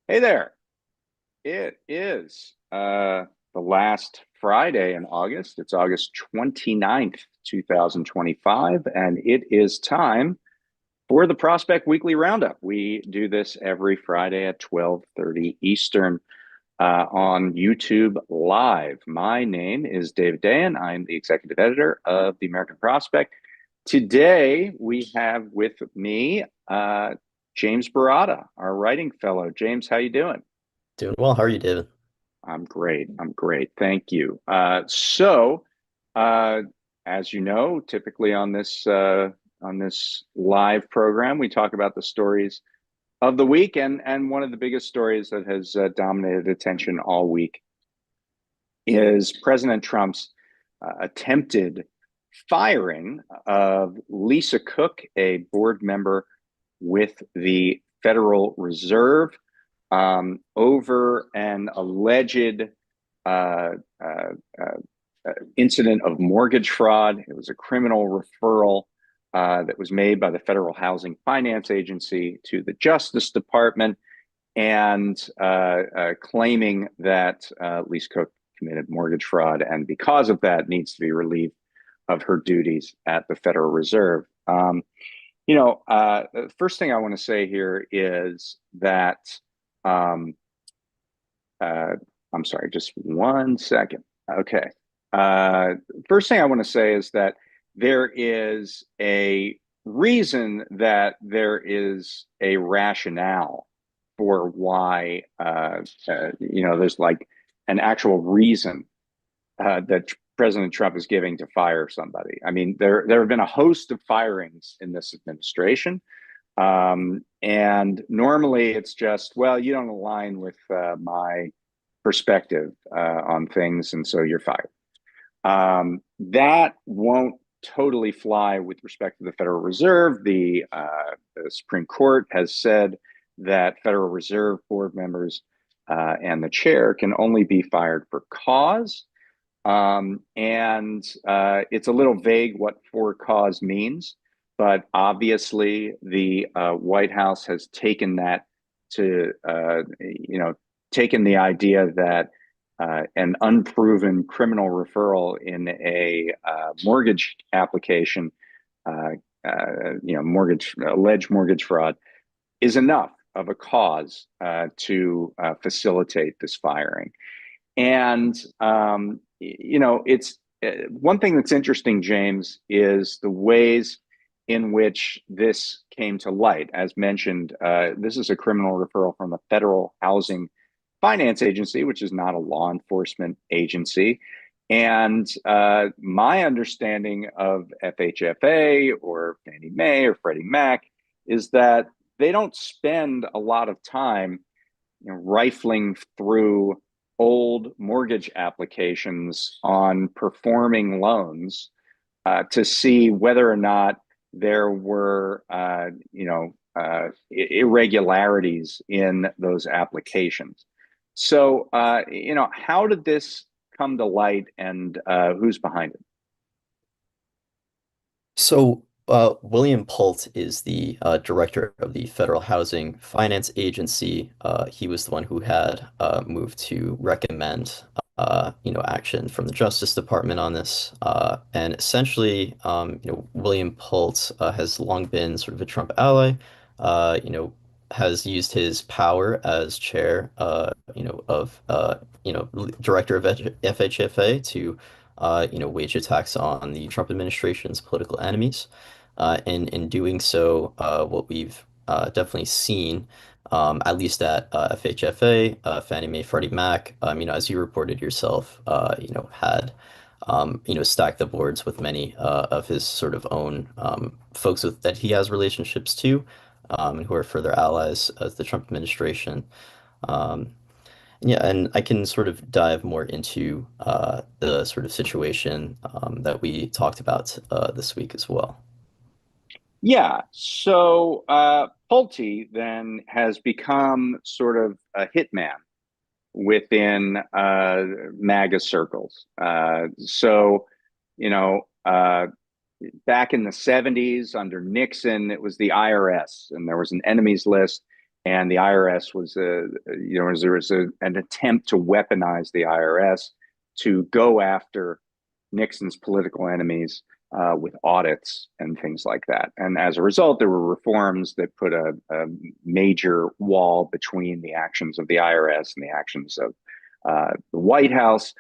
Hey there. It is the last Friday in August. It's August 29th, 2025, and it is time for the Prospect Weekly Roundup. We do this every Friday at 12:30 Eastern on YouTube Live. My name is David Dayen. I'm the executive editor of the American Prospect. Today, we have with me James Baratta, our writing fellow. James, how you doing? Doing well. How are you, David? I'm great. I'm great. Thank you. Uh, as you know, typically on this live program, we talk about the stories of the week, and one of the biggest stories that has dominated attention all week is President Trump's attempted firing of Lisa Cook, a board member with the Federal Reserve, over an alleged uh, uh, incident of mortgage fraud. It was a criminal referral that was made by the Federal Housing Finance Agency to the Justice Department, and claiming that Lisa Cook committed mortgage fraud, and because of that, needs to be relieved of her duties at the Federal Reserve. The first thing I want to say here is that um, uh, I'm sorry, just one second. Okay. Uh, First thing I want to say is that there is a reason that there is a rationale for why, there's like an actual reason that President Trump is giving to fire somebody. I mean, there have been a host of firings in this administration. And normally it's just, well, you don't align with my perspective on things, and so you're fired. That won't totally fly with respect to the Federal Reserve. The Supreme Court has said that Federal Reserve board members and the chair can only be fired for cause. And It's a little vague what for cause means, but obviously the White House has taken that to, taken the idea that an unproven criminal referral in a mortgage application, alleged mortgage fraud, is enough of a cause to facilitate this firing. And it's one thing that's interesting, James, is the ways in which this came to light. As mentioned, this is a criminal referral from the Federal Housing Finance Agency, which is not a law enforcement agency. And my understanding of FHFA or Fannie Mae or Freddie Mac is that they don't spend a lot of time, rifling through old mortgage applications on performing loans to see whether or not there were, irregularities in those applications. So, how did this come to light, and who's behind it? William Pult is the director of the Federal Housing Finance Agency. He was the one who had moved to recommend, action from the Justice Department on this. And essentially, William Pult has long been sort of a Trump ally. Has used his power as chair, director of FHFA to wage attacks on the Trump administration's political enemies. And in doing so, what we've definitely seen, at least at FHFA, Fannie Mae, Freddie Mac, as you reported yourself, had stacked the boards with many of his sort of own that he has relationships to, and who are further allies of the Trump administration. Um, yeah, and I can sort of dive more into the sort of situation that we talked about this week as well. Yeah. So Pulte then has become sort of a hitman within MAGA circles. You know, uh, Back in the 70s under Nixon, it was the IRS, and there was an enemies list. and the IRS was there was an attempt to weaponize the IRS to go after Nixon's political enemies with audits and things like that. And as a result, there were reforms that put a major wall between the actions of the IRS and the actions of the White House.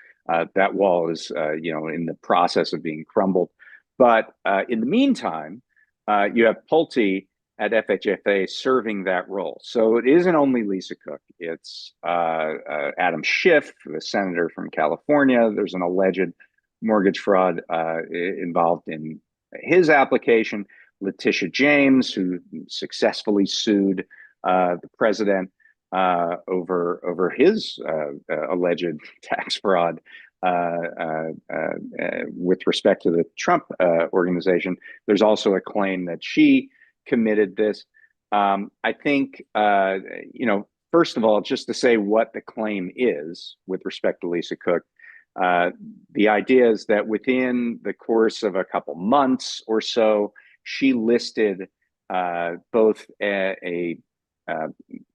That wall is, in the process of being crumbled. But in the meantime, you have Pulte at FHFA serving that role. So it isn't only Lisa Cook, it's Adam Schiff, the senator from California. There's an alleged mortgage fraud involved in his application. Letitia James, who successfully sued the president over his alleged tax fraud with respect to the Trump organization. There's also a claim that she committed this. I think, first of all, just to say what the claim is with respect to Lisa Cook, the idea is that within the course of a couple months or so, she listed both a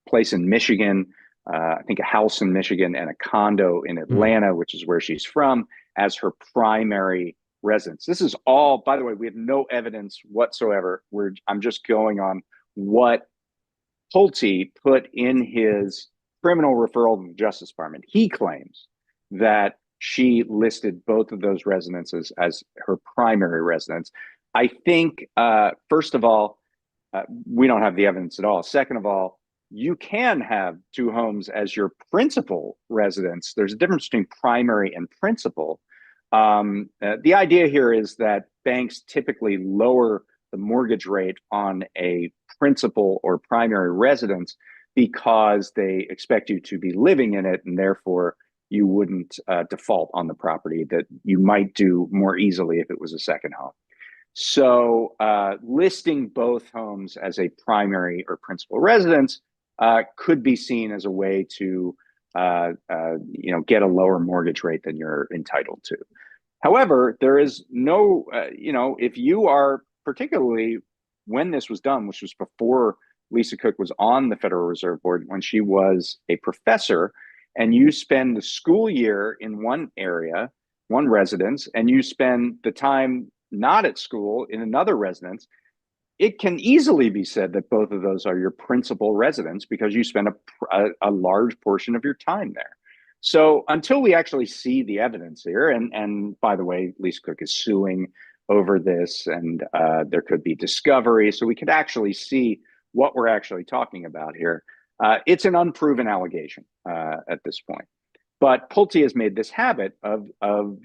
place in Michigan, I think a house in Michigan, and a condo in Mm. Atlanta, which is where she's from, as her primary residence. This is all, by the way, we have no evidence whatsoever. I'm just going on what Pulte put in his criminal referral to the Justice Department. He claims that she listed both of those residences as her primary residence. I think, first of all, we don't have the evidence at all. Second of all, you can have two homes as your principal residence. There's a difference between primary and principal. The idea here is that banks typically lower the mortgage rate on a principal or primary residence because they expect you to be living in it, and therefore you wouldn't default on the property that you might do more easily if it was a second home. So listing both homes as a primary or principal residence could be seen as a way to get a lower mortgage rate than you're entitled to. However, there is no, if you are, particularly when this was done, which was before Lisa Cook was on the Federal Reserve Board, when she was a professor, and you spend the school year in one area, one residence, and you spend the time not at school in another residence, it can easily be said that both of those are your principal residence because you spend a large portion of your time there. So until we actually see the evidence here, and by the way, Lisa Cook is suing over this, and there could be discovery, so we could actually see what we're actually talking about here. It's an unproven allegation at this point. But Pulte has made this habit of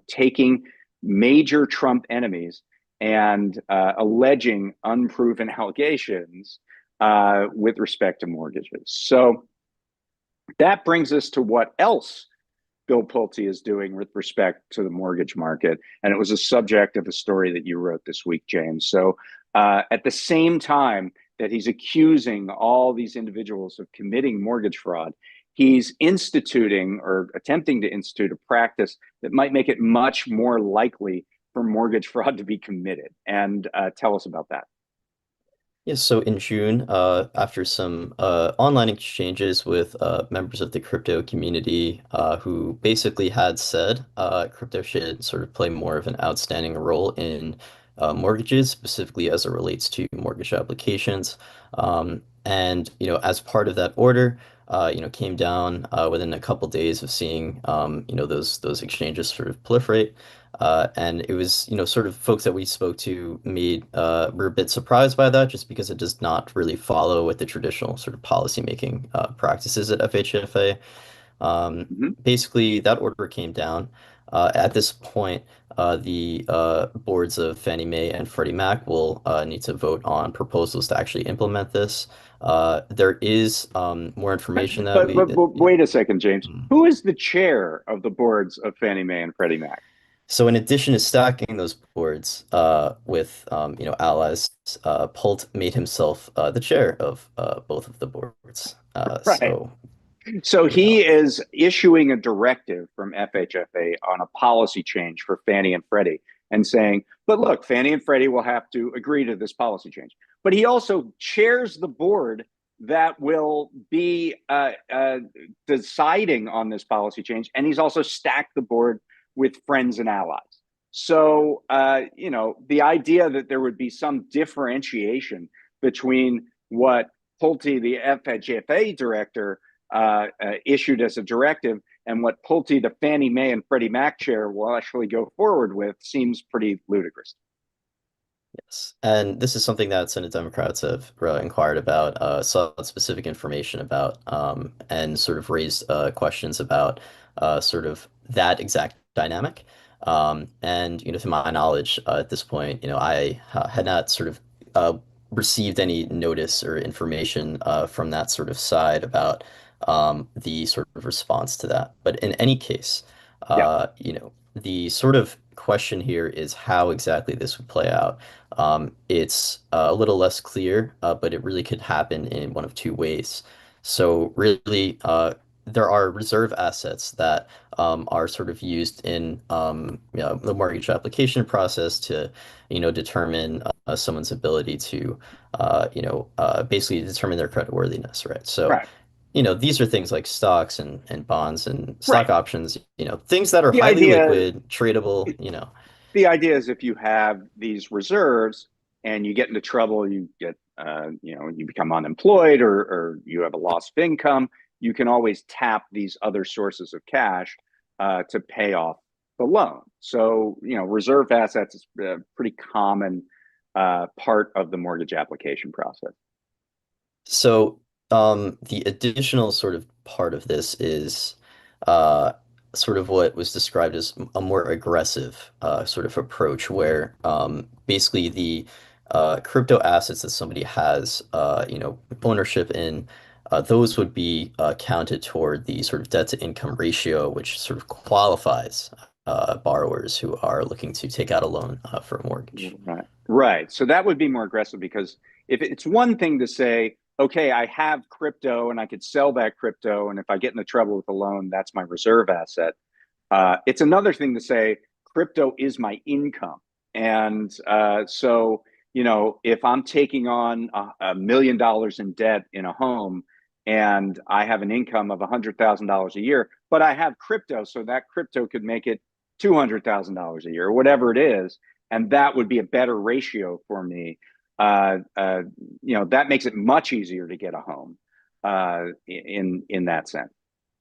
taking major Trump enemies and alleging unproven allegations with respect to mortgages. So that brings us to what else Bill Pulte is doing with respect to the mortgage market. And it was a subject of a story that you wrote this week, James. So at the same time that he's accusing all these individuals of committing mortgage fraud, he's instituting or attempting to institute a practice that might make it much more likely for mortgage fraud to be committed. And tell us about that. Yeah, so in June, after some online exchanges with members of the crypto community who basically had said crypto should sort of play more of an outstanding role in mortgages, specifically as it relates to mortgage applications. And, as part of that order, came down within a couple days of seeing, those exchanges sort of proliferate. And it was, sort of folks that we spoke to were a bit surprised by that just because it does not really follow with the traditional sort of policymaking practices at FHFA. Mm-hmm. Basically, that order came down. At this point, the boards of Fannie Mae and Freddie Mac will need to vote on proposals to actually implement this. There is more information that But yeah. wait a second, James. Mm. Who is the chair of the boards of Fannie Mae and Freddie Mac? So in addition to stacking those boards with allies, Pult made himself the chair of both of the boards. Right. So So you know, he is issuing a directive from FHFA on a policy change for Fannie and Freddie. and saying, but look, Fannie and Freddie will have to agree to this policy change. But he also chairs the board that will be deciding on this policy change. And he's also stacked the board with friends and allies. So, the idea that there would be some differentiation between what Pulte, the FHFA director, issued as a directive and what Pulte, the Fannie Mae and Freddie Mac chair, will actually go forward with seems pretty ludicrous. Yes, and this is something that Senate Democrats have inquired about, sought specific information about, and sort of raised questions about sort of that exact dynamic. And to my knowledge, at this point, I had not sort of received any notice or information from that sort of side about the sort of response to that. But in any case, Yeah, the sort of question here is how exactly this would play out. It's a little less clear, but it really could happen in one of two ways. So really, there are reserve assets that are sort of used in the mortgage application process to, determine someone's ability to, basically determine their creditworthiness, right? So, right, these are things like stocks and bonds and stock right. options, things that are The highly idea liquid, tradable. the idea is if you have these reserves and you get into trouble, you get you become unemployed or you have a loss of income, you can always tap these other sources of cash to pay off the loan. So reserve assets is a pretty common part of the mortgage application process. So, the additional sort of part of this is uh, sort of what was described as a more aggressive sort of approach, where basically the crypto assets that somebody has, ownership in, those would be counted toward the sort of debt to income ratio, which sort of qualifies borrowers who are looking to take out a loan for a mortgage. Right. Right. So that would be more aggressive because if it's one thing to say, okay, I have crypto and I could sell that crypto, and if I get into trouble with a loan, that's my reserve asset. It's another thing to say crypto is my income. And so, if I'm taking on $1 million in debt in a home and I have an income of $100,000 a year, but I have crypto, so that crypto could make it $200,000 a year, or whatever it is. And that would be a better ratio for me. That makes it much easier to get a home in that sense.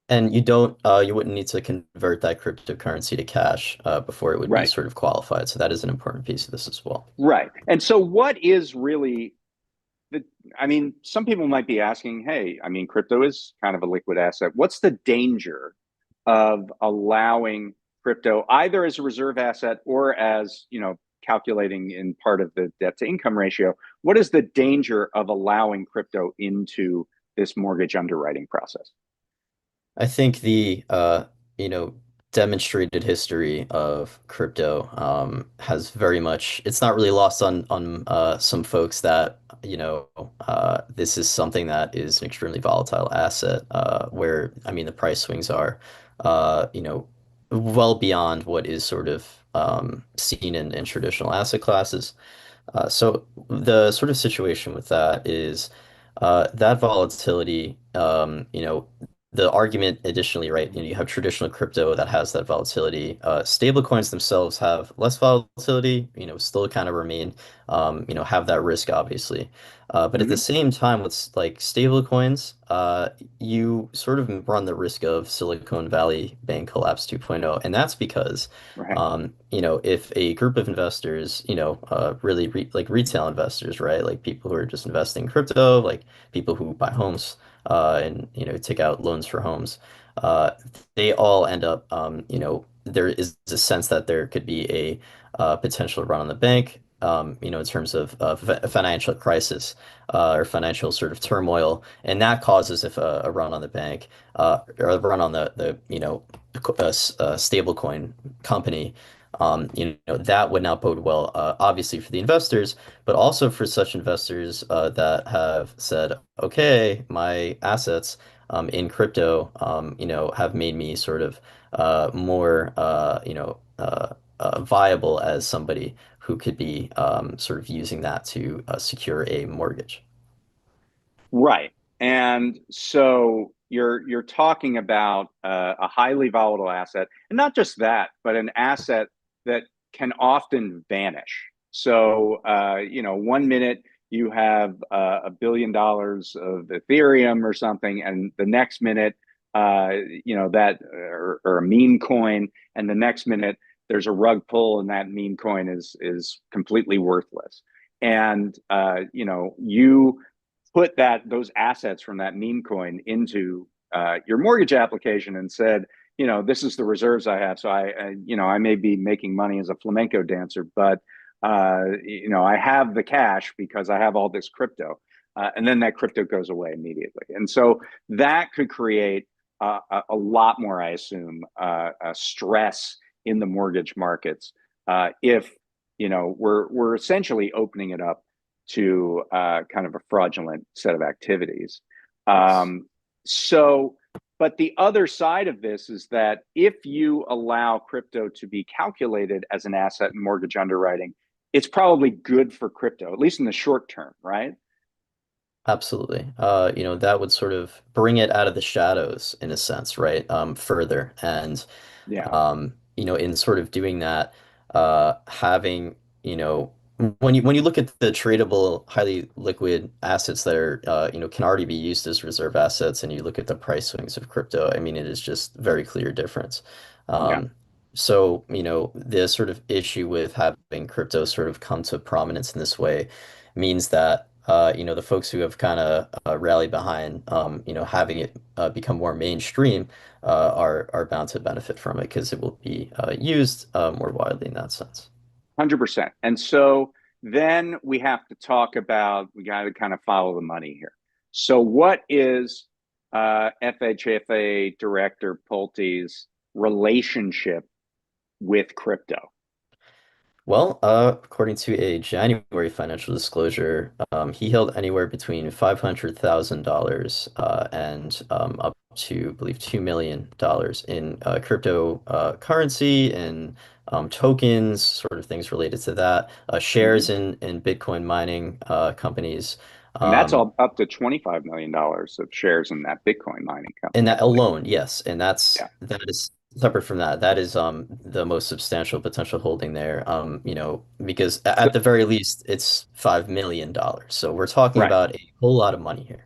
And you wouldn't need to convert that cryptocurrency to cash before it would be Right. sort of qualified. So that is an important piece of this as well. Right. And so what is really the I mean, some people might be asking, hey, I mean, crypto is kind of a liquid asset. What's the danger of allowing crypto either as a reserve asset or as, calculating in part of the debt to income ratio? What is the danger of allowing crypto into this mortgage underwriting process? I think the you know, demonstrated history of crypto has very much it's not really lost on some folks that, this is something that is an extremely volatile asset where I mean the price swings are well beyond what is sort of seen in traditional asset classes. So the sort of situation with that is that volatility, the argument additionally, right, you have traditional crypto that has that volatility. Stable coins themselves have less volatility, still kind of remain, have that risk, obviously. But at the Mm-hmm. same time, with like stable coins, you sort of run the risk of Silicon Valley Bank collapse 2.0. And that's because Right. if a group of investors, really like retail investors, right, like people who are just investing in crypto, like people who buy homes, and take out loans for homes, uh, they all end up, there is a sense that there could be a potential run on the bank, in terms of a financial crisis or financial sort of turmoil, and that causes if a run on the bank or a run on the stable coin company. That would not bode well, obviously for the investors, but also for such investors that have said, okay, my assets in crypto, have made me sort of more, viable as somebody who could be sort of using that to secure a mortgage. Right. And so you're talking about a highly volatile asset, and not just that, but an asset that can often vanish. So one minute you have $1 billion of Ethereum or something, and the next minute, that or a meme coin, and the next minute there's a rug pull, and that meme coin is completely worthless. And you put those assets from that meme coin into your mortgage application and said, this is the reserves I have. So I may be making money as a flamenco dancer, but I have the cash because I have all this crypto, and then that crypto goes away immediately. And so that could create a lot more, I assume, stress in the mortgage markets if we're essentially opening it up to kind of a fraudulent set of activities. Yes. So, but the other side of this is that if you allow crypto to be calculated as an asset in mortgage underwriting, it's probably good for crypto, at least in the short term, right? Absolutely. That would sort of bring it out of the shadows in a sense, right? Further. And Yeah, in sort of doing that, having, when you look at the tradable, highly liquid assets that are, can already be used as reserve assets, and you look at the price swings of crypto, I mean, it is just very clear difference. yeah, Um, so, the sort of issue with having crypto sort of come to prominence in this way means that the folks who have kind of rallied behind, having it become more mainstream are bound to benefit from it because it will be used more widely in that sense. 100%. And so then we have to talk about, we got to kind of follow the money here. So, what is FHFA Director Pulte's relationship with crypto? Well, according to a January financial disclosure, he held anywhere between $500,000 and up to, I believe, $2 million in crypto currency and tokens, sort of things related to that, Mm-hmm. shares in Bitcoin mining companies. And that's Um, all up to $25 million of shares in that Bitcoin mining And company, I that believe. alone, yes, and Yeah. that is separate from that. That is the most substantial potential holding there. Because So, at the very least it's $5 million. So we're talking right. about a whole lot of money here.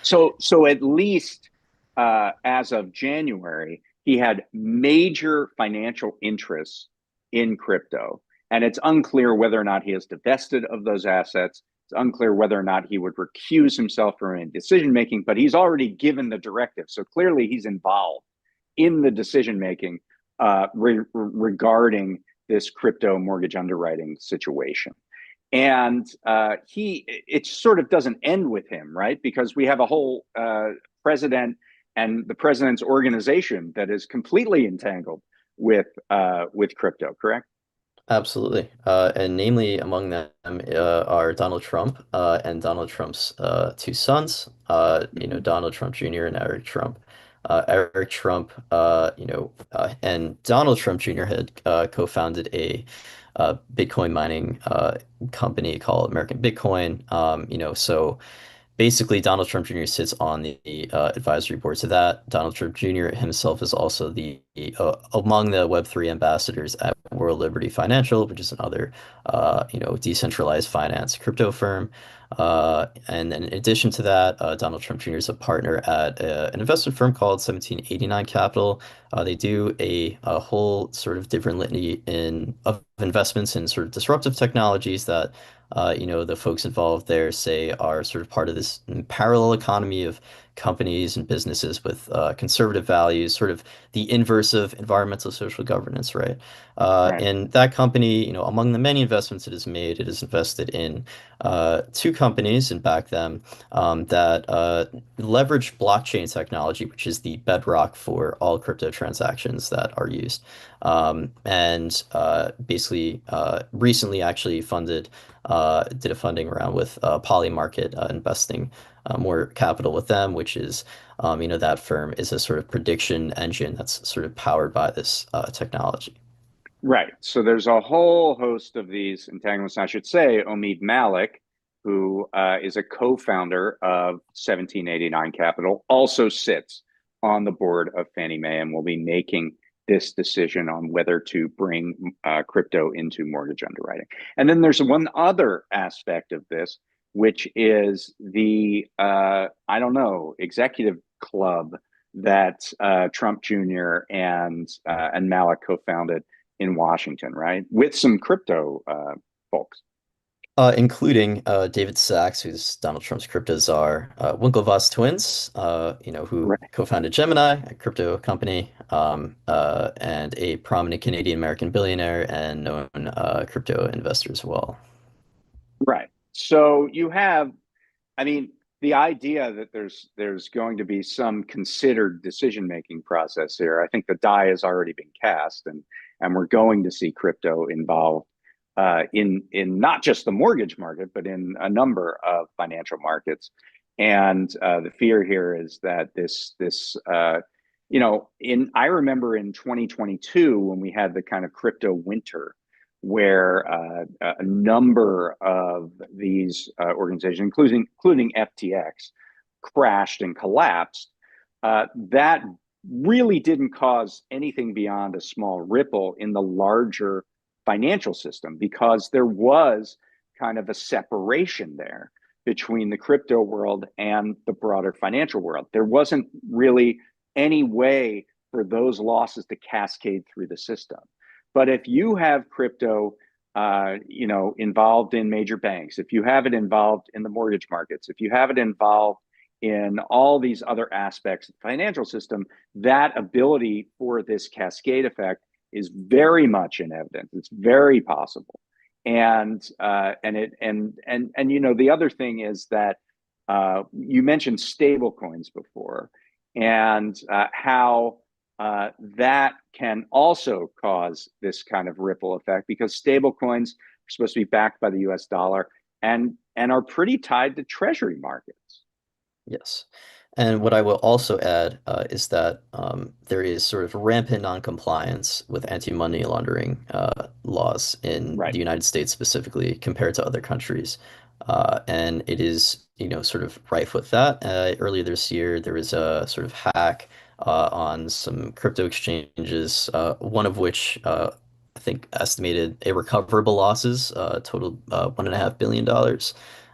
So at least as of January, he had major financial interests in crypto, and it's unclear whether or not he has divested of those assets. It's unclear whether or not he would recuse himself from any decision making, but he's already given the directive. So clearly, he's involved in the decision making regarding this crypto mortgage underwriting situation. And it sort of doesn't end with him, right? Because we have a whole president and the president's organization that is completely entangled with crypto, correct? Absolutely. And namely among them are Donald Trump and Donald Trump's two sons, Mm-hmm. Donald Trump Jr. and Eric Trump. Eric Trump, and Donald Trump Jr. had co-founded a Bitcoin mining company called American Bitcoin. So basically, Donald Trump Jr. sits on the advisory board to that. Donald Trump Jr. himself is also the among the Web3 ambassadors at World Liberty Financial, which is another decentralized finance crypto firm. And then in addition to that, Donald Trump Jr. is a partner at an investment firm called 1789 Capital. They do a whole sort of different litany of investments in sort of disruptive technologies that the folks involved there say are sort of part of this parallel economy of companies and businesses with conservative values, sort of the inverse of environmental social governance, right? Right. And that company, among the many investments it has made, it has invested in two companies and backed them that leverage blockchain technology, which is the bedrock for all crypto transactions that are used. And basically, recently actually did a funding round with Polymarket, investing more capital with them, which is, that firm is a sort of prediction engine that's sort of powered by this technology. Right. So there's a whole host of these antagonists. I should say, Omid Malik, who is a co-founder of 1789 Capital, also sits on the board of Fannie Mae and will be making this decision on whether to bring crypto into mortgage underwriting. And then there's one other aspect of this, which is the I don't know, executive club that Trump Jr. And Malik co-founded in Washington, right? With some crypto folks. Including David Sachs, who's Donald Trump's crypto czar, Winklevoss twins, who Right. co-founded Gemini, a crypto company, and a prominent Canadian American billionaire and known crypto investor as well. Right. So you have, I mean, the idea that there's going to be some considered decision making process here. I think the die has already been cast, and we're going to see crypto involved in not just the mortgage market, but in a number of financial markets. And the fear here is that in I remember in 2022 when we had the kind of crypto winter where a number of these organizations, including FTX, crashed and collapsed. That really didn't cause anything beyond a small ripple in the larger financial system because there was kind of a separation there between the crypto world and the broader financial world. There wasn't really any way for those losses to cascade through the system. But if you have crypto, involved in major banks, if you have it involved in the mortgage markets, if you have it involved in all these other aspects of the financial system, that ability for this cascade effect is very much in evidence. It's very possible, and the other thing is that you mentioned stable coins before, and how that can also cause this kind of ripple effect because stable coins are supposed to be backed by the US dollar and are pretty tied to treasury markets. Yes. And what I will also add is that there is sort of rampant non-compliance with anti-money laundering laws in Right. the United States specifically compared to other countries. And it is, sort of rife with that. Earlier this year, there was a sort of hack on some crypto exchanges, one of which I think estimated irrecoverable losses totaled $1.5 billion.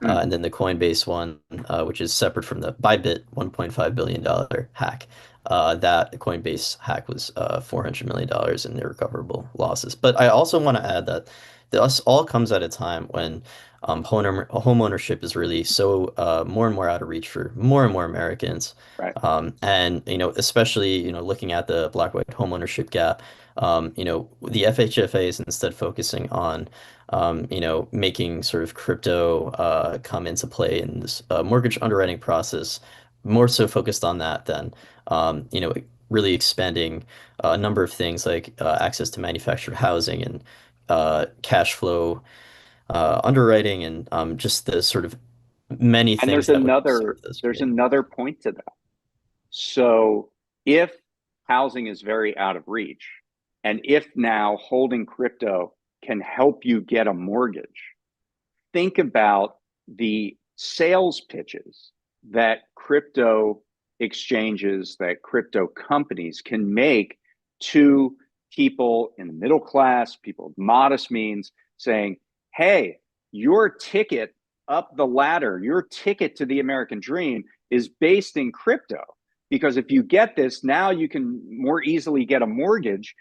Mm. And then the Coinbase one, which is separate from the Bybit $1.5 billion hack. That Coinbase hack was $400 million in irrecoverable losses. But I also want to add that this all comes at a time when home ownership is really so more and more out of reach for more and more Americans. Right. And especially looking at the black-white home ownership gap, the FHFA is instead focusing on making sort of crypto come into play in this mortgage underwriting process, more so focused on that than, really expanding a number of things like access to manufactured housing and cash flow underwriting and just the sort of many And things that would serve this there's being. another point to that. So if housing is very out of reach, and if now holding crypto can help you get a mortgage, think about the sales pitches that crypto exchanges, that crypto companies can make to people in the middle class, people of modest means, saying, hey, your ticket up the ladder, your ticket to the American dream is based in crypto. Because if you get this, now you can more easily get a mortgage,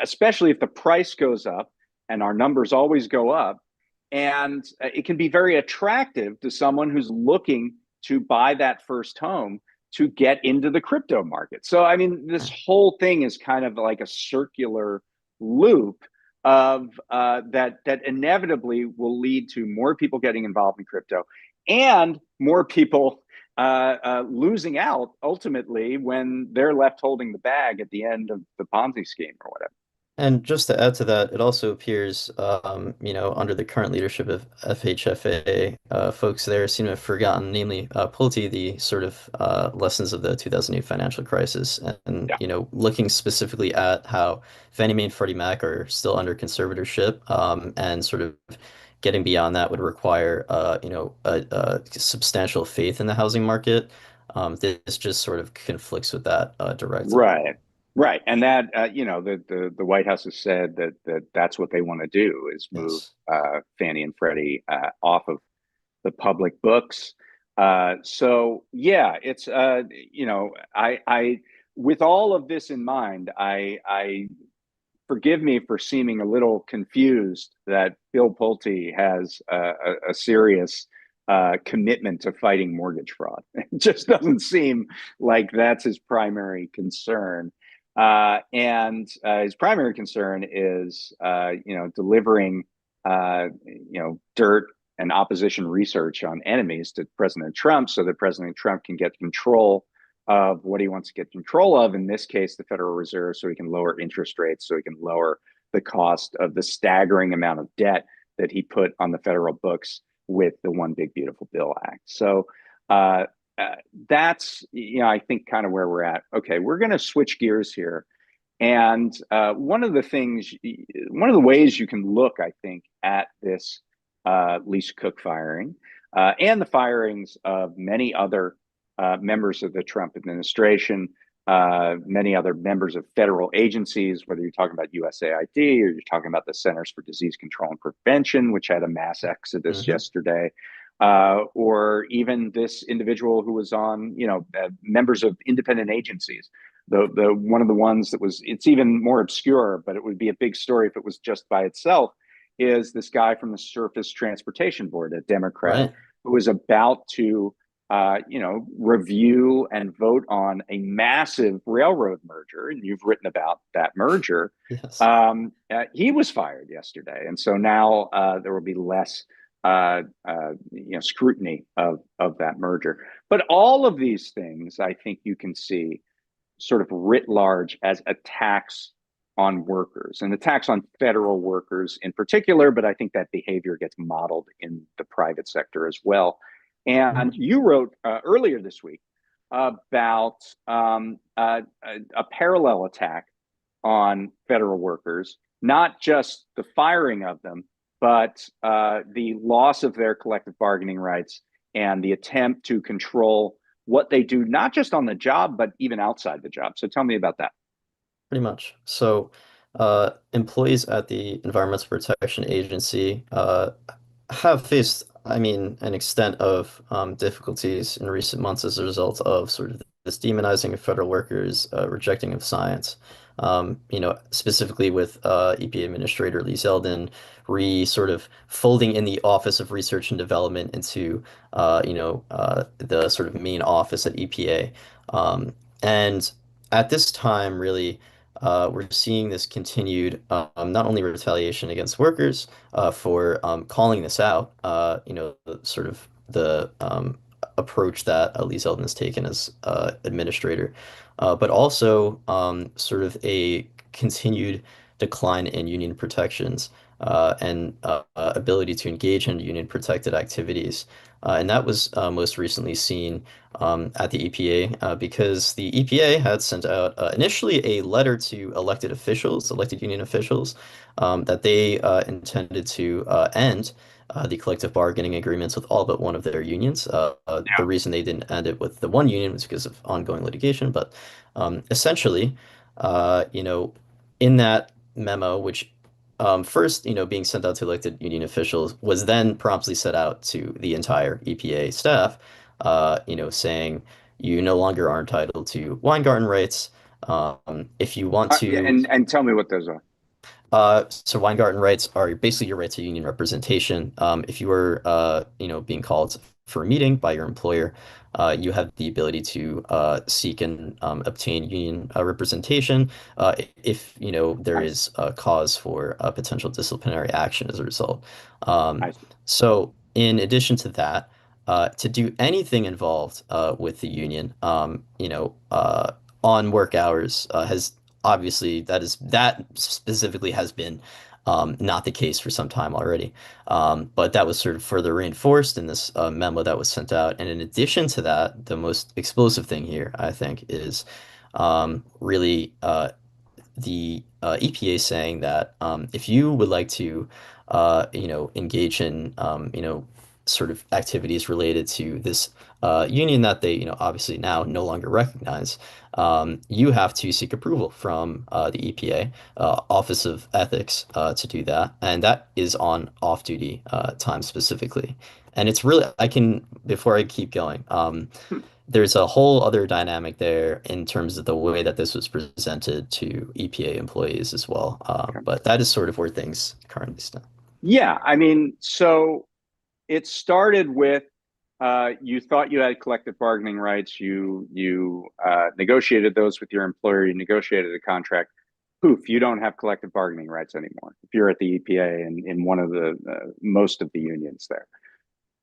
especially if the price goes up, and our numbers always go up, and it can be very attractive to someone who's looking to buy that first home to get into the crypto market. So, I mean, this whole thing is kind of like a circular loop of that inevitably will lead to more people getting involved in crypto and more people losing out ultimately when they're left holding the bag at the end of the Ponzi scheme or whatever. And just to add to that, it also appears, under the current leadership of FHFA, folks there seem to have forgotten, namely Pulte, the sort of lessons of the 2008 financial crisis, and Yeah. looking specifically at how Fannie Mae and Freddie Mac are still under conservatorship, and sort of getting beyond that would require, a substantial faith in the housing market. This just sort of conflicts with that directly. Right. Right. And that, the White House has said that's what they want to do is move Yes. Fannie and Freddie off of the public books. So yeah, it's I with all of this in mind, I forgive me for seeming a little confused that Bill Pulte has a serious commitment to fighting mortgage fraud. It just doesn't seem like that's his primary concern. And his primary concern is, delivering, dirt and opposition research on enemies to President Trump so that President Trump can get control of what he wants to get control of, in this case, the Federal Reserve, so he can lower interest rates, so he can lower the cost of the staggering amount of debt that he put on the federal books with the One Big Beautiful Bill Act. So uh, that's, I think kind of where we're at. Okay, we're going to switch gears here. And one of the ways you can look, I think, at this Lisa Cook firing and the firings of many other members of the Trump administration, many other members of federal agencies, whether you're talking about USAID or you're talking about the Centers for Disease Control and Prevention, which had a mass exodus Hmm. yesterday, or even this individual who was on, members of independent agencies. The one of the ones that was, it's even more obscure, but it would be a big story if it was just by itself, is this guy from the Surface Transportation Board, a Democrat, Right. who was about to review and vote on a massive railroad merger, and you've written about that merger. Yes. He was fired yesterday, and so now there will be less, scrutiny of that merger. But all of these things, I think, you can see sort of writ large as attacks on workers and attacks on federal workers in particular. But I think that behavior gets modeled in the private sector as well. And Mhm. you wrote earlier this week about a parallel attack on federal workers, not just the firing of them, but the loss of their collective bargaining rights and the attempt to control what they do, not just on the job, but even outside the job. So tell me about that. Pretty much. So, employees at the Environmental Protection Agency have faced, I mean, an extent of difficulties in recent months as a result of sort of this demonizing of federal workers, rejecting of science. Specifically with EPA Administrator Lee Zeldin sort of folding in the Office of Research and Development into, the sort of main office at EPA. And at this time, really, we're seeing this continued, not only retaliation against workers, for calling this out, sort of the approach that Lee Zeldin has taken as administrator, but also sort of a continued decline in union protections and ability to engage in union protected activities. And that was most recently seen at the EPA because the EPA had sent out initially a letter to elected officials, elected union officials, that they intended to end the collective bargaining agreements with all but one of their unions. The reason they didn't end it with the one union was because of ongoing litigation, but essentially, in that memo, which first, being sent out to elected union officials, was then promptly set out to the entire EPA staff, saying you no longer are entitled to Weingarten rights. If you want to And tell me what those are. so Weingarten rights are basically your right to union representation. If you were, being called for a meeting by your employer, you have the ability to seek and obtain union representation if, there I see. is a cause for potential disciplinary action as a result. Um, I see. so in addition to that, to do anything involved with the union, on work hours has obviously that specifically has been not the case for some time already. But that was sort of further reinforced in this memo that was sent out. And in addition to that, the most explosive thing here, I think, is really the EPA saying that if you would like to, engage in, sort of activities related to this union that they, obviously now no longer recognize, you have to seek approval from the EPA Office of Ethics to do that, and that is on off-duty time specifically. And it's really, before I keep going, there's a whole other dynamic there in terms of the way that this was presented to EPA employees as well. But that is sort of where things currently stand. Yeah, I mean, so it started with you thought you had collective bargaining rights. You negotiated those with your employer. You negotiated a contract. Poof, you don't have collective bargaining rights anymore. If you're at the EPA and in one of the most of the unions there,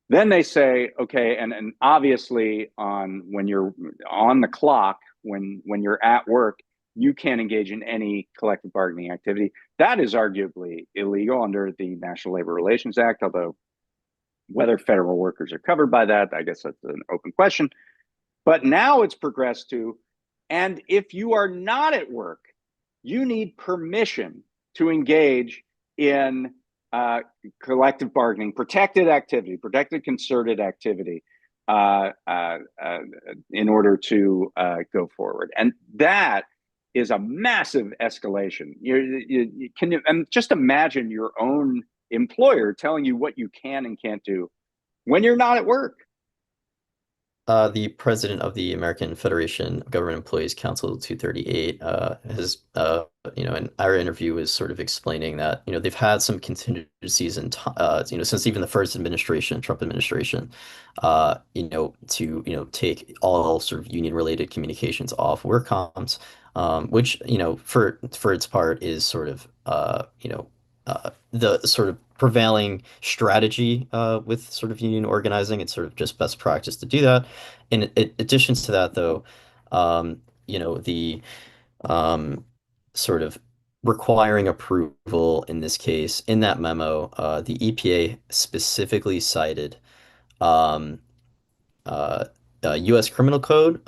then they say, okay, and obviously on when you're on the clock, when you're at work, you can't engage in any collective bargaining activity. That is arguably illegal under the National Labor Relations Act, although whether federal workers are covered by that, I guess that's an open question. But now it's progressed to, and if you are not at work, you need permission to engage in collective bargaining, protected activity, protected concerted activity in order to go forward. And that is a massive escalation. Can you and just imagine your own employer telling you what you can and can't do when you're not at work. The president of the American Federation of Government Employees Council 238 has, in our interview was sort of explaining that, they've had some contingencies and, since even the first administration, Trump administration, to, take all sort of union related communications off work comms, which, for its part is sort of, the sort of prevailing strategy with sort of union organizing. It's sort of just best practice to do that. In addition to that, though, the um, sort of requiring approval in this case, in that memo, the EPA specifically cited um, uh, U.S. Criminal Code,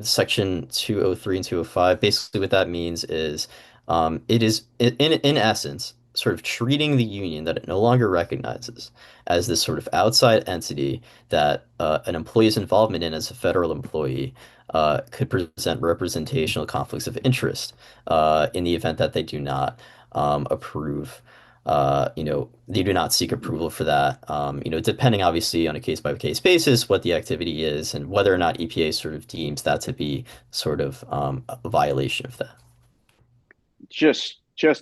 Section 203 and 205. Basically, what that means is it is, in essence, sort of treating the union that it no longer recognizes as this sort of outside entity that an employee's involvement in as a federal employee could present representational conflicts of interest in the event that they do not approve they do not seek approval for that. Depending obviously on a case by case basis, what the activity is and whether or not EPA sort of deems that to be sort of a violation of that. Just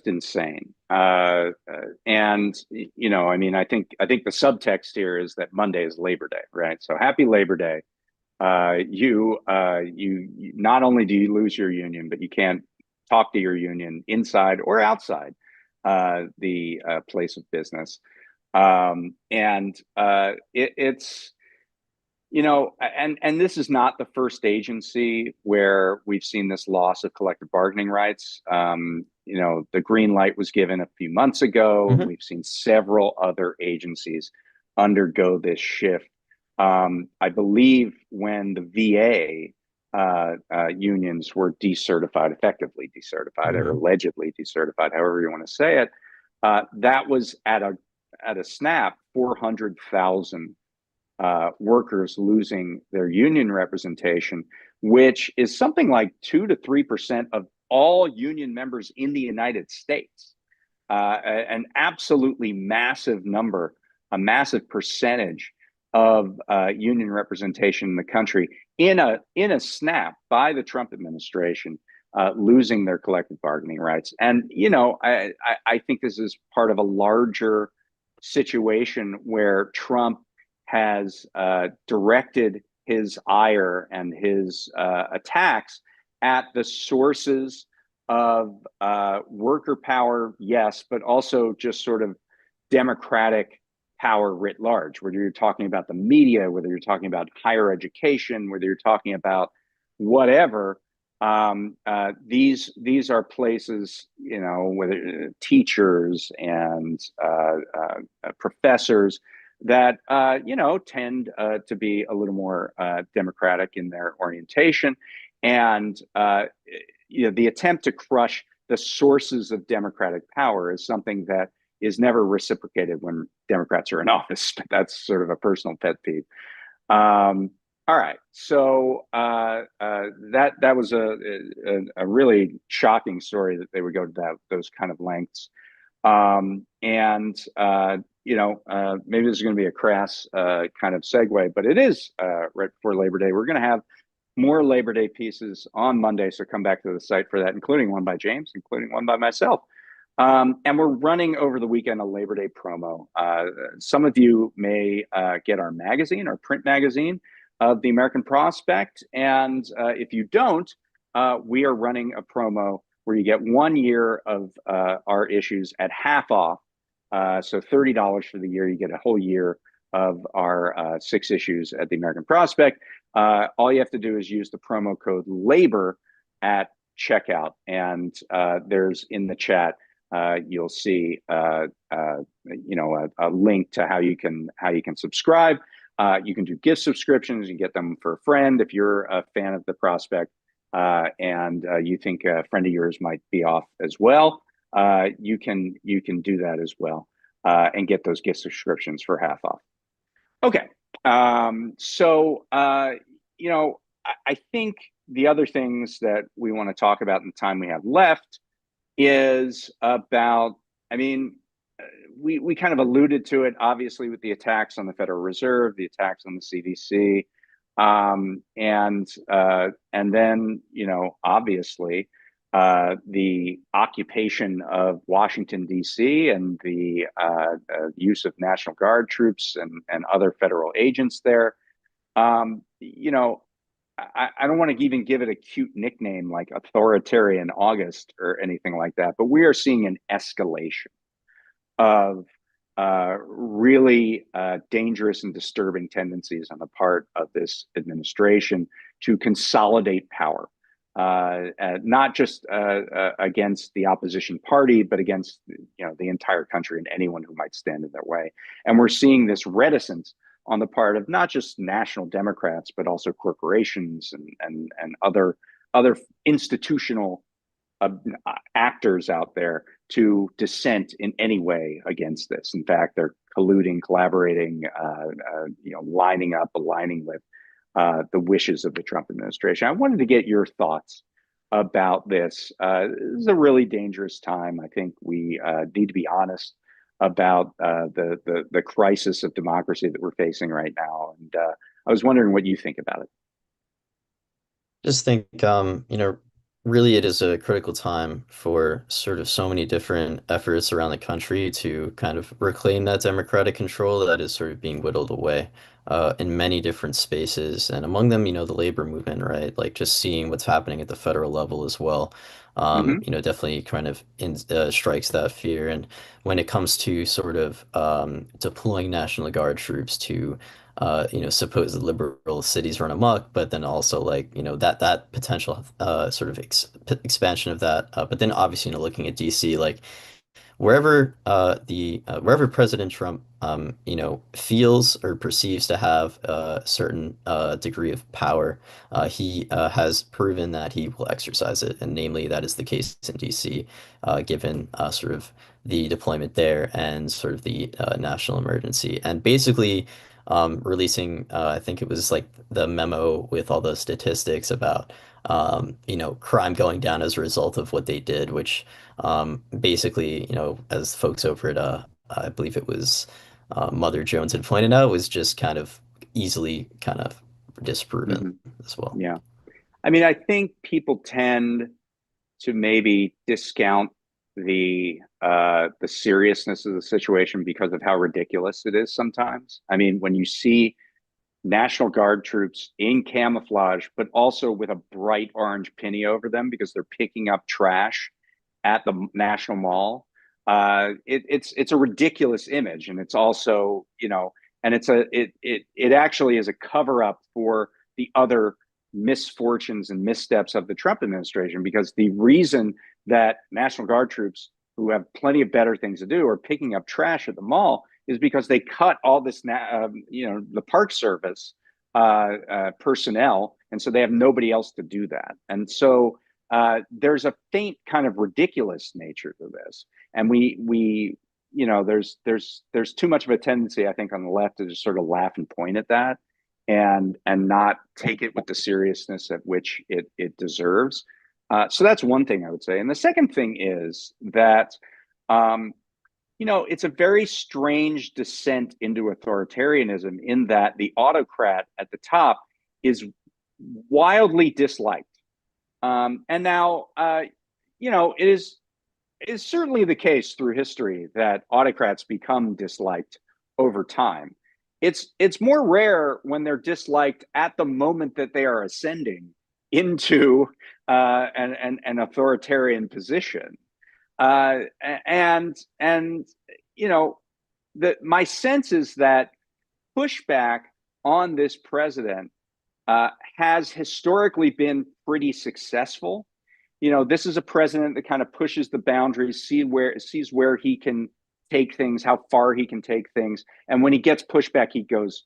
insane. And I mean, I think the subtext here is that Monday is Labor Day, right? So happy Labor Day. You not only do you lose your union, but you can't talk to your union inside or outside the place of business. And it's and this is not the first agency where we've seen this loss of collective bargaining rights. The green light was given a few months ago. Hmm. We've seen several other agencies undergo this shift. I believe when the VA unions were decertified, effectively decertified, or Hmm. allegedly decertified, however you want to say it, that was at a snap 400,000 workers losing their union representation, which is something like 2 to 3% of all union members in the United States. An absolutely massive number, a massive percentage of union representation in the country in a snap by the Trump administration, losing their collective bargaining rights. And I think this is part of a larger situation where Trump has directed his ire and his attacks at the sources of worker power, yes, but also just sort of democratic power writ large, whether you're talking about the media, whether you're talking about higher education, whether you're talking about whatever. These are places, whether teachers and professors that tend to be a little more democratic in their orientation, and the attempt to crush the sources of democratic power is something that is never reciprocated when Democrats are in office. That's sort of a personal pet peeve. All right, so that was a really shocking story that they would go to those kind of lengths, and maybe this is going to be a crass kind of segue, but it is right before Labor Day. We're going to have more Labor Day pieces on Monday, so come back to the site for that, including one by James, including one by myself. And we're running over the weekend a Labor Day promo. Some of you may get our magazine, our print magazine of the American Prospect. And if you don't, we are running a promo where you get 1 year of our issues at half off. So $30 for the year, you get a whole year of our 6 issues at the American Prospect. All you have to do is use the promo code LABOR at checkout. And there's in the chat, you'll see a link to how you can subscribe. You can do gift subscriptions. You get them for a friend if you're a fan of the Prospect, and you think a friend of yours might be off as well. You can do that as well, and get those gift subscriptions for half off. Okay, so I think the other things that we want to talk about in the time we have left is about, we kind of alluded to it, obviously, with the attacks on the Federal Reserve, the attacks on the CDC, and then, obviously, the occupation of Washington, D.C., and the use of National Guard troops and other federal agents there. I don't want to even give it a cute nickname like Authoritarian August or anything like that, but we are seeing an escalation of really dangerous and disturbing tendencies on the part of this administration to consolidate power, not just against the opposition party, but against the entire country and anyone who might stand in their way. And we're seeing this reticence on the part of not just national Democrats, but also corporations and other institutional actors out there to dissent in any way against this. In fact, they're colluding, collaborating, lining up, aligning with the wishes of the Trump administration. I wanted to get your thoughts about this. This is a really dangerous time. I think we need to be honest about the crisis of democracy that we're facing right now. And I was wondering what you think about it. Just think, really it is a critical time for sort of so many different efforts around the country to kind of reclaim that democratic control that is sort of being whittled away in many different spaces. And among them, the labor movement, right? Like just seeing what's happening at the federal level as well. Mm-hmm. Definitely kind of strikes that fear. And when it comes to sort of deploying National Guard troops to supposed liberal cities run amok, but then also like, that potential sort of expansion of that. But then obviously, looking at DC, like wherever President Trump feels or perceives to have a certain degree of power, he has proven that he will exercise it, and namely that is the case in DC, given sort of the deployment there and sort of the national emergency, and basically releasing I think it was like the memo with all the statistics about crime going down as a result of what they did, which basically, as folks over at I believe it was Mother Jones had pointed out, was just kind of easily kind of disproven Mm-hmm. as well. Yeah. I think people tend to maybe discount the seriousness of the situation because of how ridiculous it is sometimes. When you see National Guard troops in camouflage, but also with a bright orange penny over them because they're picking up trash at the National Mall. It's a ridiculous image, and it's also and it actually is a cover up for the other misfortunes and missteps of the Trump administration, because the reason that National Guard troops who have plenty of better things to do are picking up trash at the mall is because they cut all this, the Park Service personnel, and so they have nobody else to do that. And so there's a faint kind of ridiculous nature to this, and there's too much of a tendency, I think, on the left to just sort of laugh and point at that, and not take it with the seriousness at which it deserves. So that's one thing I would say. And the second thing is that, it's a very strange descent into authoritarianism in that the autocrat at the top is wildly disliked. And now, it is certainly the case through history that autocrats become disliked over time. It's more rare when they're disliked at the moment that they are ascending into an authoritarian position. And my sense is that pushback on this president has historically been pretty successful. This is a president that kind of pushes the boundaries, sees where he can take things, how far he can take things, and when he gets pushback, he goes,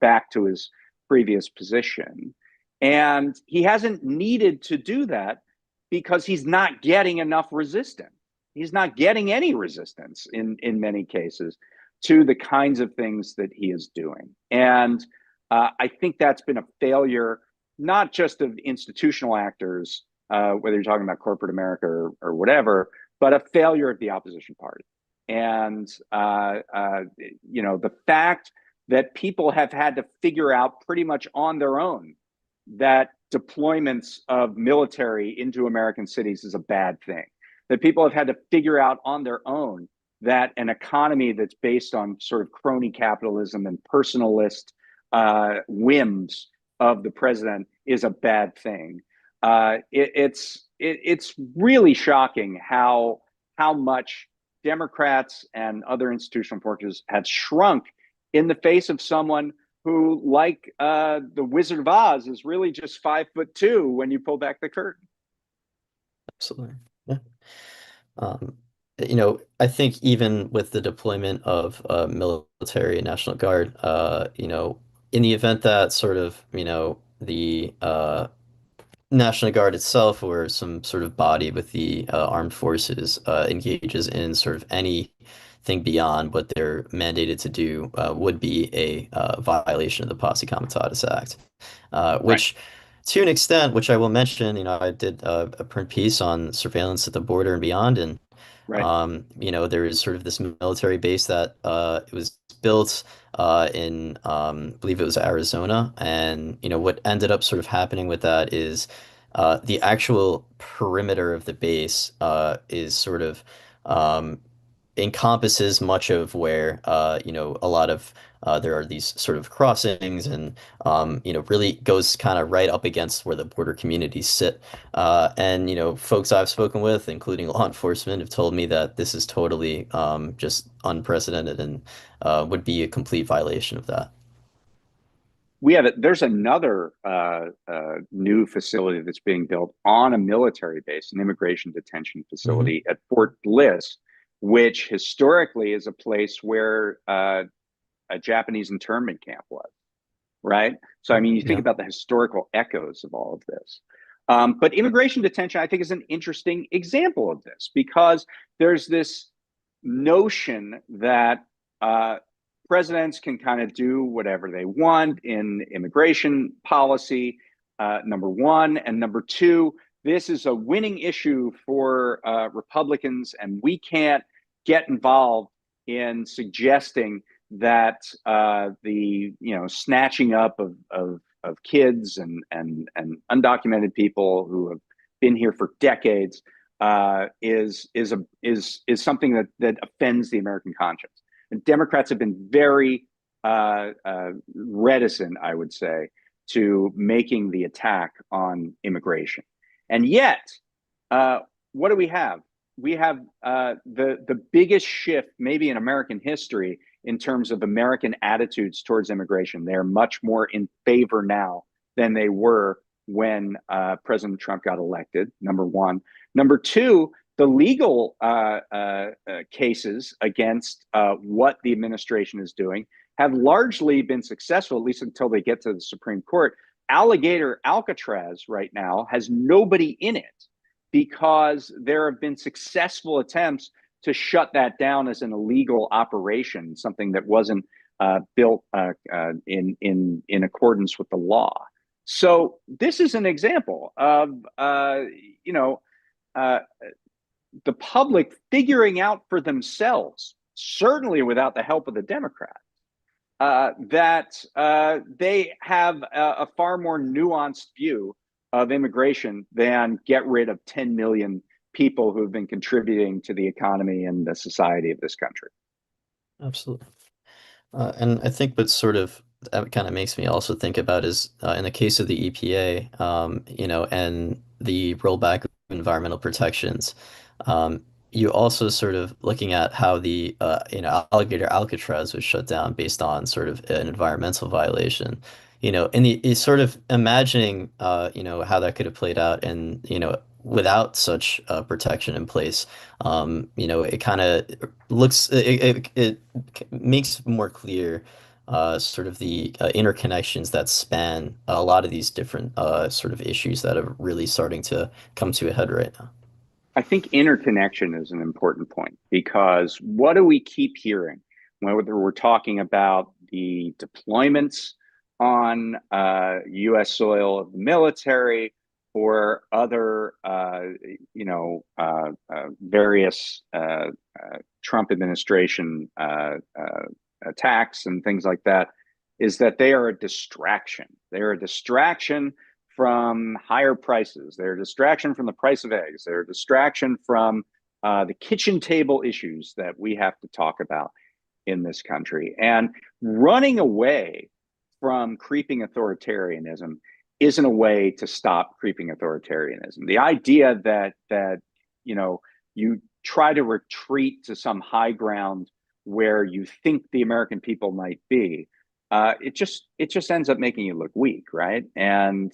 back to his previous position. And he hasn't needed to do that because he's not getting enough resistance. He's not getting any resistance in many cases to the kinds of things that he is doing. And I think that's been a failure, not just of institutional actors, whether you're talking about corporate America or whatever, but a failure of the opposition party. And, the fact that people have had to figure out pretty much on their own that deployments of military into American cities is a bad thing, that people have had to figure out on their own that an economy that's based on sort of crony capitalism and personalist whims of the president is a bad thing. It's really shocking how much Democrats and other institutional forces have shrunk in the face of someone who, like the Wizard of Oz, is really just 5'2" when you pull back the curtain. Absolutely. Yeah. I think even with the deployment of military and National Guard, in the event that sort of, the National Guard itself or some sort of body with the armed forces engages in sort of anything beyond what they're mandated to do would be a violation of the Posse Comitatus Act, Right, which to an extent, which I will mention, I did a print piece on surveillance at the border and beyond, and right. there is sort of this military base that it was built in, I believe it was Arizona. And, what ended up sort of happening with that is the actual perimeter of the base is sort of encompasses much of where, a lot of there are these sort of crossings and, really goes kind of right up against where the border communities sit. And, folks I've spoken with, including law enforcement, have told me that this is totally just unprecedented and would be a complete violation of that. There's another new facility that's being built on a military base, an immigration detention Hmm. facility at Fort Bliss, which historically is a place where a Japanese internment camp was, right? So, I mean, you think Yeah. about the historical echoes of all of this. But immigration detention, I think, is an interesting example of this, because there's this notion that presidents can kind of do whatever they want in immigration policy, number one. And number two, this is a winning issue for Republicans, and we can't get involved in suggesting that the snatching up of kids and undocumented people who have been here for decades is something that offends the American conscience. And Democrats have been very reticent, I would say, to making the attack on immigration. And yet, uh, what do we have? We have the biggest shift, maybe in American history, in terms of American attitudes towards immigration. They're much more in favor now than they were when President Trump got elected. Number one. Number two, the legal cases against what the administration is doing have largely been successful, at least until they get to the Supreme Court. Alligator Alcatraz right now has nobody in it because there have been successful attempts to shut that down as an illegal operation, something that wasn't built in accordance with the law. So this is an example of you know uh, the public figuring out for themselves, certainly without the help of the Democrats, that they have a far more nuanced view of immigration than get rid of 10 million people who have been contributing to the economy and the society of this country. Absolutely. And I think what sort of that kind of makes me also think about is in the case of the EPA, and the rollback of environmental protections, um, you also sort of looking at how the Alligator Alcatraz was shut down based on sort of an environmental violation. And it's sort of imagining, how that could have played out and, without such protection in place. It kind of it makes more clear sort of the interconnections that span a lot of these different sort of issues that are really starting to come to a head right now. I think interconnection is an important point because what do we keep hearing? Whether we're talking about the deployments on U.S. soil of the military or other, various Trump administration attacks and things like that, is that they are a distraction. They're a distraction from higher prices. They're a distraction from the price of eggs. They're a distraction from the kitchen table issues that we have to talk about in this country. And running away from creeping authoritarianism isn't a way to stop creeping authoritarianism. The idea that you try to retreat to some high ground where you think the American people might be, it just ends up making you look weak, right? And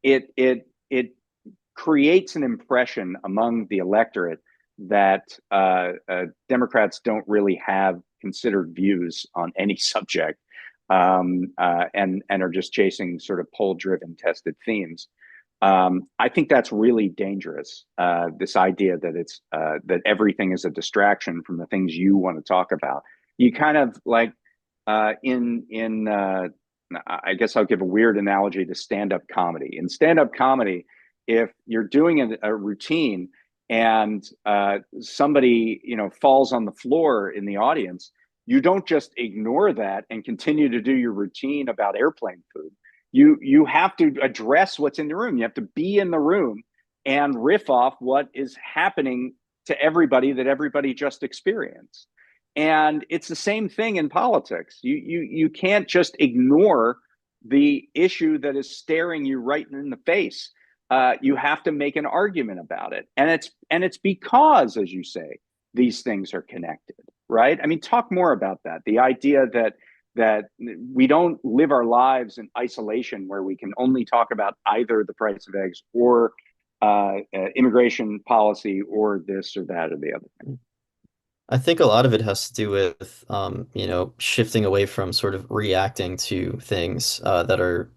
it creates an impression among the electorate that Democrats don't really have considered views on any subject, and are just chasing sort of poll-driven, tested themes. I think that's really dangerous. This idea that it's that everything is a distraction from the things you want to talk about. You kind of like in I guess I'll give a weird analogy to stand-up comedy. In stand-up comedy, if you're doing a routine and somebody falls on the floor in the audience, you don't just ignore that and continue to do your routine about airplane food. You have to address what's in the room. You have to be in the room and riff off what is happening to everybody that everybody just experienced. And it's the same thing in politics. You can't just ignore the issue that is staring you right in the face. You have to make an argument about it, and it's because, as you say, these things are connected, right? I mean, talk more about that. The idea that we don't live our lives in isolation, where we can only talk about either the price of eggs or immigration policy or this or that or the other thing. I think a lot of it has to do with, shifting away from sort of reacting to things that are,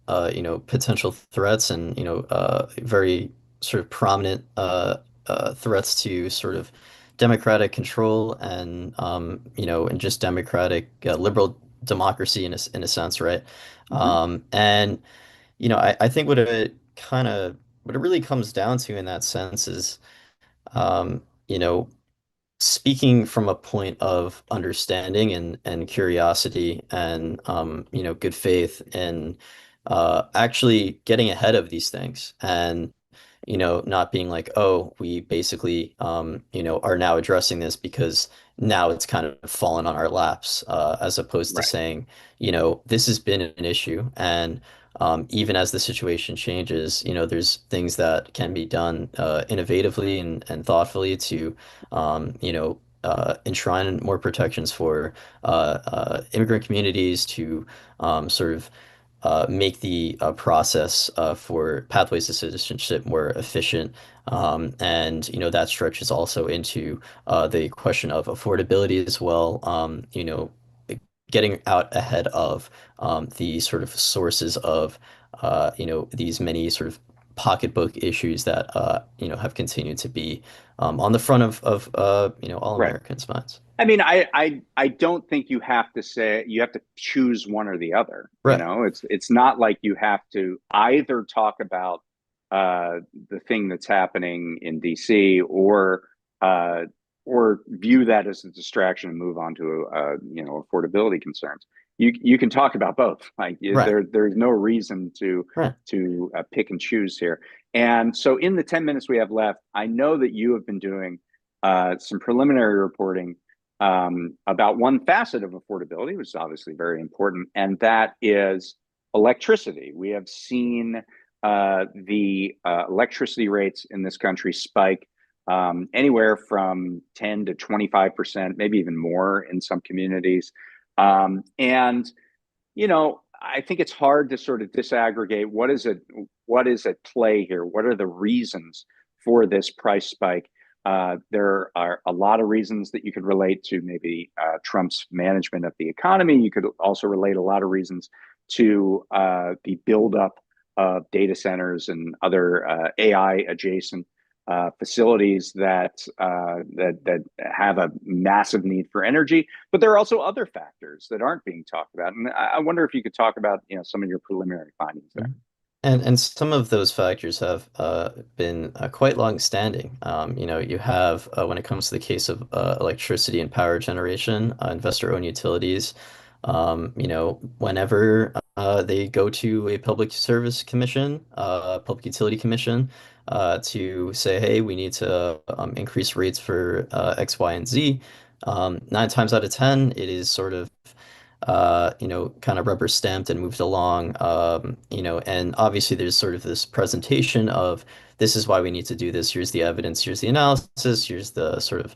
potential threats and, very sort of prominent threats to sort of democratic control and, and just democratic liberal democracy in a sense, right? Mm-hmm. And, I think what it really comes down to in that sense is, um, you know, speaking from a point of understanding and curiosity and good faith and actually getting ahead of these things and not being like, oh, we basically are now addressing this because now it's kind of fallen on our laps, as opposed to Right. saying, this has been an issue and even as the situation changes, there's things that can be done innovatively and thoughtfully to enshrine more protections for immigrant communities to sort of make the process for pathways to citizenship more efficient. And that stretches also into the question of affordability as well. Getting out ahead of the sort of sources of these many sort of pocketbook issues that have continued to be on the front of all Right. Americans' minds. I mean, I don't think you have to say you have to choose one or the other. You Right, know, it's not like you have to either talk about the thing that's happening in DC uh, or view that as a distraction and move on to affordability concerns. You can talk about both. Like right, there's no reason right. to pick and choose here. And so, in the 10 minutes we have left, I know that you have been doing some preliminary reporting about one facet of affordability, which is obviously very important, and that is electricity. We have seen the electricity rates in this country spike anywhere from 10 to 25%, maybe even more in some communities. And I think it's hard to sort of disaggregate what is at play here. What are the reasons for this price spike? There are a lot of reasons that you could relate to maybe Trump's management of the economy. You could also relate a lot of reasons to the buildup of data centers and other AI adjacent facilities that have a massive need for energy. But there are also other factors that aren't being talked about, and I wonder if you could talk about some of your preliminary findings there. Mhm. And some of those factors have been quite long-standing. You have when it comes to the case of electricity and power generation, investor-owned utilities. Whenever they go to a public service commission, public utility commission, to say, hey, we need to increase rates for X, Y, and Z. 9 times out of 10, it is sort of kind of rubber stamped and moved along. And obviously there's sort of this presentation of this is why we need to do this. Here's the evidence, here's the analysis, here's the sort of,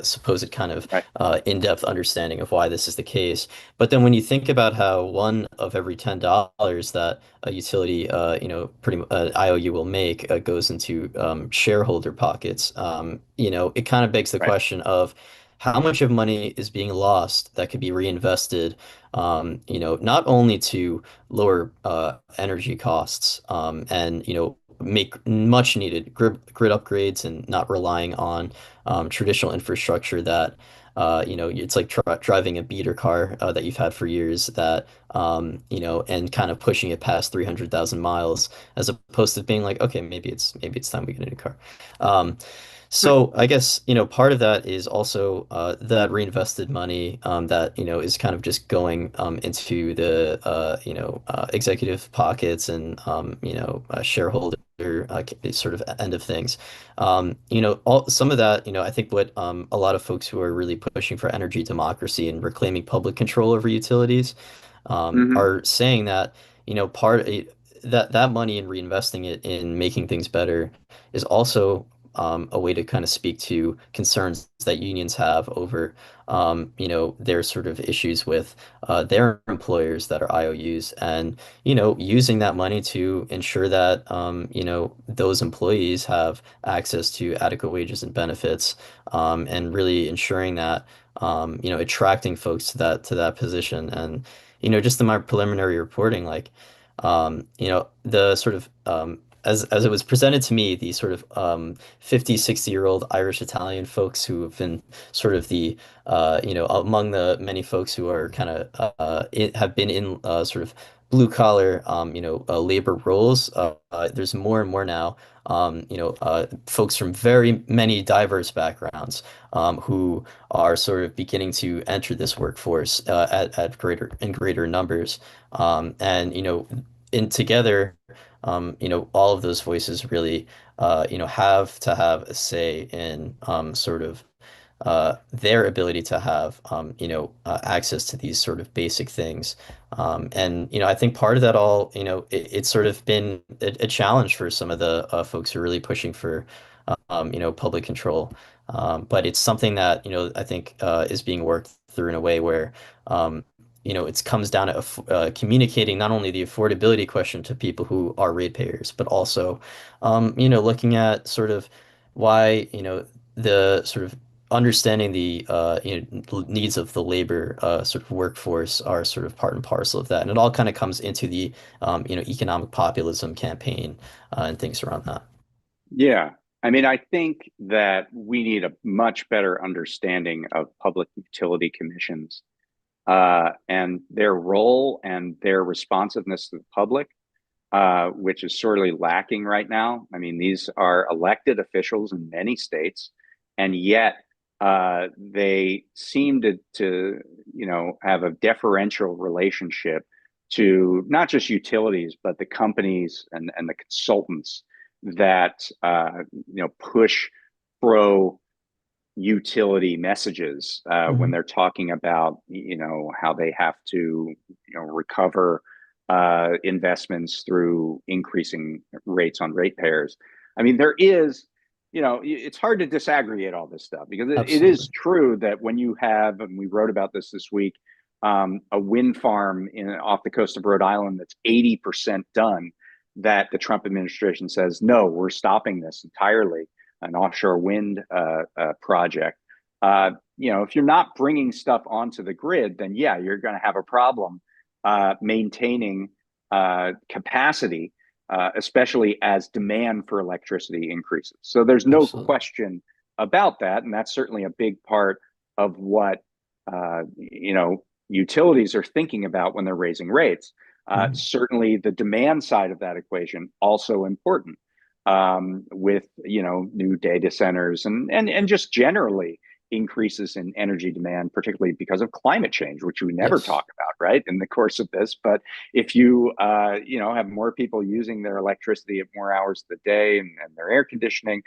supposed kind of Right. in-depth understanding of why this is the case. But then when you think about how one of every $10 that a utility, IOU will make goes into shareholder pockets, it kind of begs the Right. question of how much of money is being lost that could be reinvested, not only to lower energy costs, and make much needed grid upgrades and not relying on traditional infrastructure that it's like driving a beater car that you've had for years that and kind of pushing it past 300,000 miles as opposed to being like, okay, maybe it's time we get a new car. Um, Hmm. so I guess, part of that is also that reinvested money that, is kind of just going into the, executive pockets and, shareholder sort of end of things. Some of that, I think what a lot of folks who are really pushing for energy democracy and reclaiming public control over utilities Hmm. are saying that, that money and reinvesting it in making things better is also a way to kind of speak to concerns that unions have over, their sort of issues with their employers that are IOUs, and using that money to ensure that those employees have access to adequate wages and benefits, and really ensuring that attracting folks to that position. And just in my preliminary reporting, like the sort of as it was presented to me, the sort of 50, 60-year-old Irish Italian folks who have been sort of the among the many folks who are kind of have been in sort of blue collar labor roles. There's more and more now folks from very many diverse backgrounds who are sort of beginning to enter this workforce at greater numbers. And in together, all of those voices really, have to have a say in sort of their ability to have, access to these sort of basic things. And, I think part of that all, it's sort of been a challenge for some of the folks who are really pushing for, public control. But it's something that, I think is being worked through in a way where, it comes down to communicating not only the affordability question to people who are ratepayers, but also, looking at sort of why, the sort of understanding the needs of the labor sort of workforce are sort of part and parcel of that, and it all kind of comes into the economic populism campaign and things around that. Yeah. I mean, I think that we need a much better understanding of public utility commissions and their role and their responsiveness to the public, which is sorely lacking right now. I mean, these are elected officials in many states, and yet they seem to have a deferential relationship to not just utilities, but the companies and the consultants that push pro utility messages when Hmm. they're talking about how they have to recover investments through increasing rates on ratepayers. I mean, there is, it's hard to disaggregate all this stuff because it is Absolutely. true that when you have, and we wrote about this week, a wind farm off the coast of Rhode Island that's 80% done, that the Trump administration says, no, we're stopping this entirely, an offshore wind project. If you're not bringing stuff onto the grid, then yeah, you're going to have a problem maintaining capacity, especially as demand for electricity increases. So there's no Absolutely. question about that, and that's certainly a big part of what utilities are thinking about when they're raising rates. Hmm. Certainly, the demand side of that equation also important with new data centers and just generally increases in energy demand, particularly because of climate change, which we never Yes. talk about, right, in the course of this. But if you have more people using their electricity at more hours of the day and their air conditioning,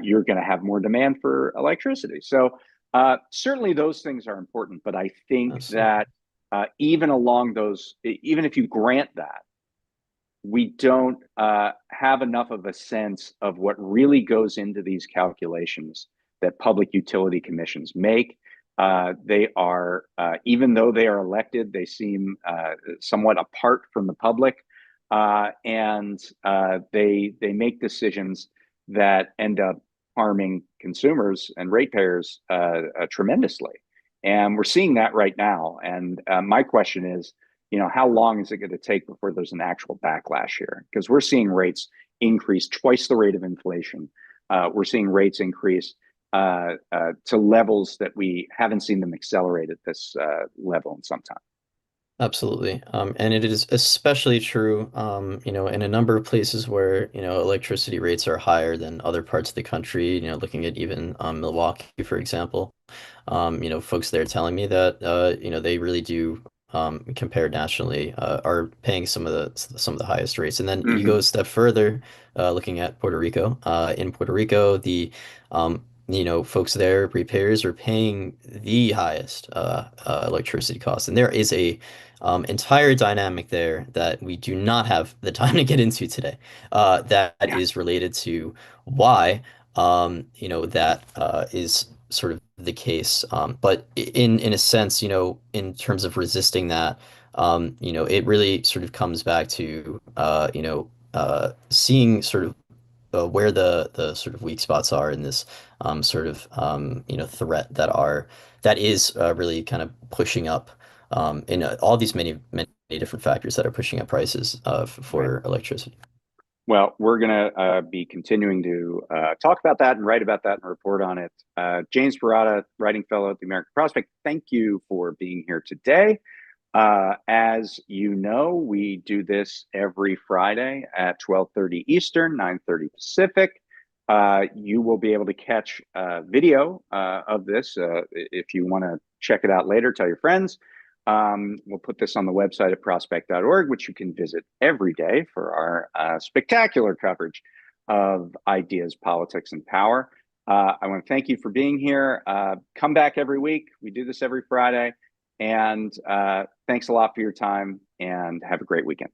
you're going to have more demand for electricity. So certainly those things are important. But I think Absolutely. that even along those, even if you grant that, we don't have enough of a sense of what really goes into these calculations that public utility commissions make. They are, even though they are elected, they seem somewhat apart from the public, and they make decisions that end up harming consumers and ratepayers tremendously. And we're seeing that right now. And my question is, how long is it going to take before there's an actual backlash here? Because we're seeing rates increase twice the rate of inflation. We're seeing rates increase to levels that we haven't seen them accelerate at this level in some time. Absolutely. And it is especially true, in a number of places where, electricity rates are higher than other parts of the country, looking at even Milwaukee, for example. Folks there telling me that they really do compare nationally are paying some of the highest rates. And then you go Mm-hmm. a step further, looking at Puerto Rico. In Puerto Rico, the folks there, repairs are paying the highest electricity costs, and there is a entire dynamic there that we do not have the time to get into today. That Yeah. is related to why that is sort of the case. But in a sense, in terms of resisting that, it really sort of comes back to seeing sort of where the sort of weak spots are in this sort of threat that is really kind of pushing up in all these many different factors that are pushing up prices Right. for electricity. Well, we're going to be continuing to talk about that and write about that and report on it. James Baratta, writing fellow at the American Prospect, thank you for being here today. As you know, we do this every Friday at 12:30 Eastern, 9:30 Pacific. You will be able to catch video of this if you want to check it out later. Tell your friends. We'll put this on the website at prospect.org, which you can visit every day for our spectacular coverage of ideas, politics, and power. I want to thank you for being here. Come back every week. We do this every Friday. And thanks a lot for your time and have a great weekend.